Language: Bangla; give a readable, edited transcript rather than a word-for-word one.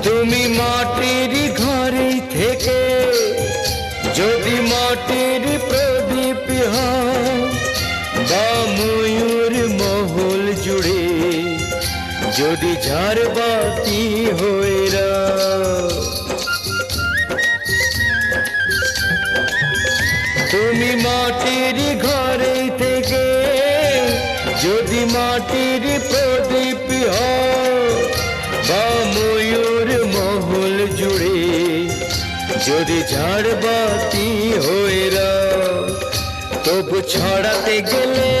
তুমি মাটির ঘরে থেকে যদি মাটির প্রদীপ হও বা ময়ূর মহল জুড়ে যদি ঝাড়বাতি হয়ে রাও, তুমি মাটির ঘরে থেকে যদি মাটির প্রদীপ হও বা ময়ূর মহল জুড়ে যদি ঝাড়বাতি হয়ে রাও, তবু ছড়াতে গেলে